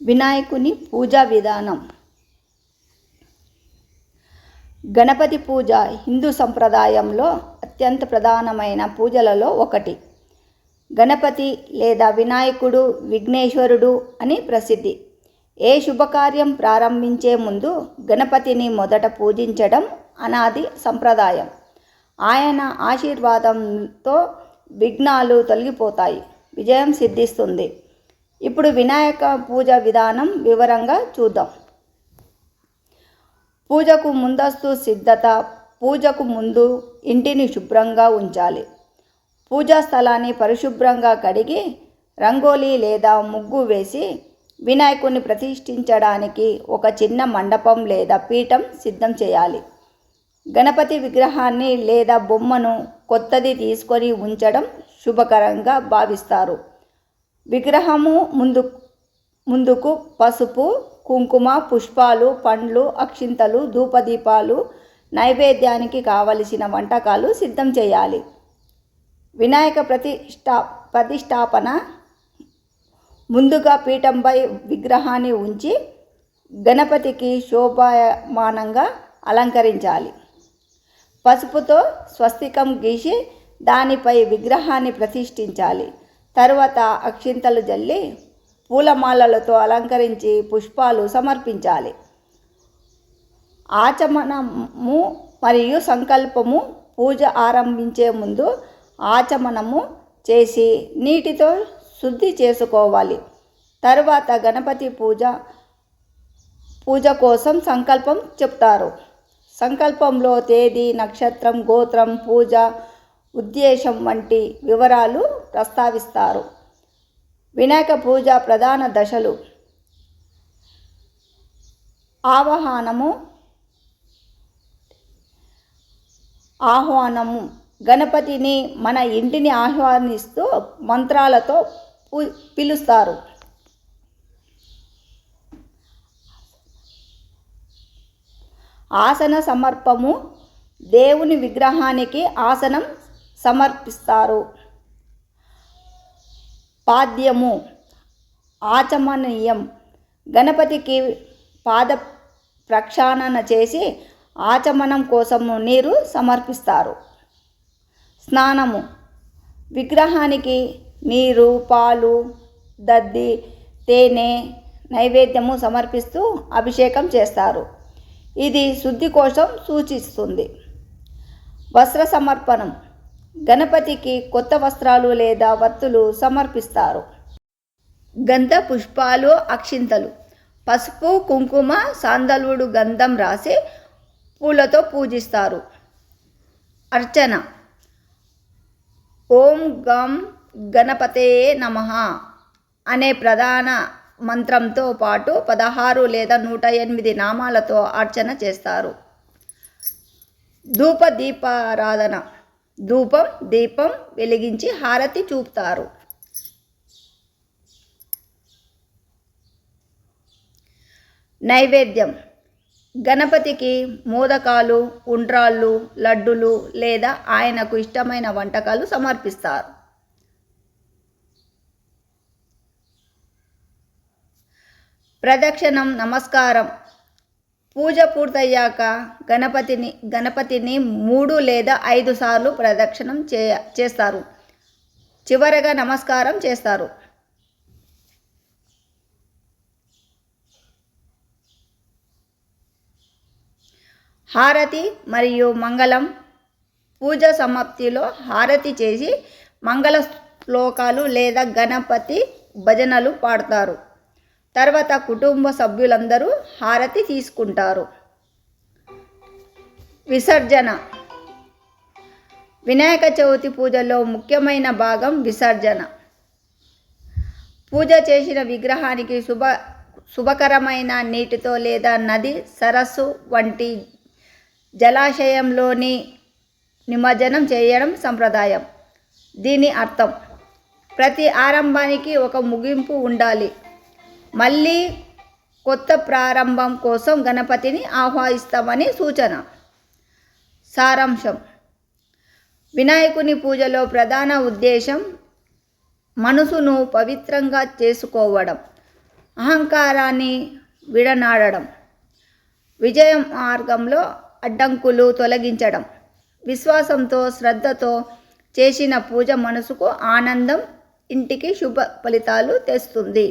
వినాయకుని పూజా విధానం. గణపతి పూజ హిందూ సంప్రదాయంలో అత్యంత ప్రధానమైన పూజలలో ఒకటి. గణపతి లేదా వినాయకుడు, విఘ్నేశ్వరుడు అని ప్రసిద్ధి. ఏ శుభకార్యం ప్రారంభించే ముందు గణపతిని మొదట పూజించడం అనాది సంప్రదాయం. ఆయన ఆశీర్వాదంతో విఘ్నాలు తొలగిపోతాయి, విజయం సిద్ధిస్తుంది. ఇప్పుడు వినాయక పూజ విధానం వివరంగా చూద్దాం. పూజకు ముందస్తు సిద్ధత. పూజకు ముందు ఇంటిని శుభ్రంగా ఉంచాలి. పూజా స్థలాన్ని పరిశుభ్రంగా కడిగి రంగోలీ లేదా ముగ్గు వేసి వినాయకుడిని ప్రతిష్ఠించడానికి ఒక చిన్న మండపం లేదా పీఠం సిద్ధం చేయాలి. గణపతి విగ్రహాన్ని లేదా బొమ్మను కొత్తది తీసుకొని ఉంచడం శుభకరంగా భావిస్తారు. విగ్రహము ముందుకు పసుపు, కుంకుమ, పుష్పాలు, పండ్లు, అక్షింతలు, ధూపదీపాలు, నైవేద్యానికి కావలసిన వంటకాలు సిద్ధం చేయాలి. వినాయక ప్రతిష్టాపన ముందుగా పీఠంపై విగ్రహాన్ని ఉంచి గణపతికి శోభాయమానంగా అలంకరించాలి. పసుపుతో స్వస్తికం గీసి దానిపై విగ్రహాన్ని ప్రతిష్ఠించాలి. తరువాత అక్షింతలు జల్లి పూలమాలలతో అలంకరించి పుష్పాలు సమర్పించాలి. ఆచమనము మరియు సంకల్పము. పూజ ఆరంభించే ముందు ఆచమనము చేసి నీటితో శుద్ధి చేసుకోవాలి. తరువాత గణపతి పూజ కోసం సంకల్పం చెప్తారు. సంకల్పంలో తేదీ, నక్షత్రం, గోత్రం, పూజ ఉద్దేశం వంటి వివరాలు ప్రస్తావిస్తారు. వినాయక పూజ ప్రధాన దశలు: ఆహ్వానము. గణపతిని మన ఇంటిని ఆహ్వానిస్తూ మంత్రాలతో పిలుస్తారు. ఆసన సమర్పము. దేవుని విగ్రహానికి ఆసనం సమర్పిస్తారు. పాద్యము. ఆచమనీయం. గణపతికి పాద ప్రక్షాళన చేసి ఆచమనం కోసము నీరు సమర్పిస్తారు. స్నానము. విగ్రహానికి నీరు, పాలు, దద్ది, తేనె నైవేద్యము సమర్పిస్తూ అభిషేకం చేస్తారు. ఇది శుద్ధి కోసం సూచిస్తుంది. వస్త్ర సమర్పణం. గణపతికి కొత్త వస్త్రాలు లేదా వత్తులు సమర్పిస్తారు. గంధ పుష్పాలు, అక్షింతలు, పసుపు, కుంకుమ, సాందల్వుడు గంధం రాసి పూలతో పూజిస్తారు. అర్చన. ఓం గం గణపతయే నమః అనే ప్రధాన మంత్రంతో పాటు 16 లేదా 108 నామాలతో అర్చన చేస్తారు. ధూప దీపారాధన. ధూపం, దీపం వెలిగించి హారతి చూపుతారు. నైవేద్యం. గణపతికి మోదకాలు, ఉండ్రాళ్ళు, లడ్డులు లేదా ఆయనకు ఇష్టమైన వంటకాలు సమర్పిస్తారు. ప్రదక్షిణం, నమస్కారం. పూజ పూర్తయ్యాక గణపతిని 3 లేదా 5 సార్లు ప్రదక్షిణం చేస్తారు. చివరగా నమస్కారం చేస్తారు. హారతి మరియు మంగళం. పూజ సమాప్తిలో హారతి చేసి మంగళ శ్లోకాలు లేదా గణపతి భజనలు పాడతారు. తర్వాత కుటుంబ సభ్యులందరూ హారతి తీసుకుంటారు. విసర్జన. వినాయక చవితి పూజలో ముఖ్యమైన భాగం విసర్జన. పూజ చేసిన విగ్రహానికి శుభకరమైన నీటితో లేదా నది, సరస్సు వంటి జలాశయంలోని నిమజ్జనం చేయడం సంప్రదాయం. దీని అర్థం ప్రతి ఆరంభానికి ఒక ముగింపు ఉండాలి. మళ్ళీ కొత్త ప్రారంభం కోసం గణపతిని ఆహ్వానిస్తామని సూచన. సారాంశం. వినాయకుని పూజలో ప్రధాన ఉద్దేశం మనసును పవిత్రంగా చేసుకోవడం, అహంకారాన్ని విడనాడడం, విజయ మార్గంలో అడ్డంకులు తొలగించడం, విశ్వాసంతో శ్రద్ధతో చేసిన పూజ మనసుకు ఆనందం, ఇంటికి శుభ ఫలితాలు తెస్తుంది.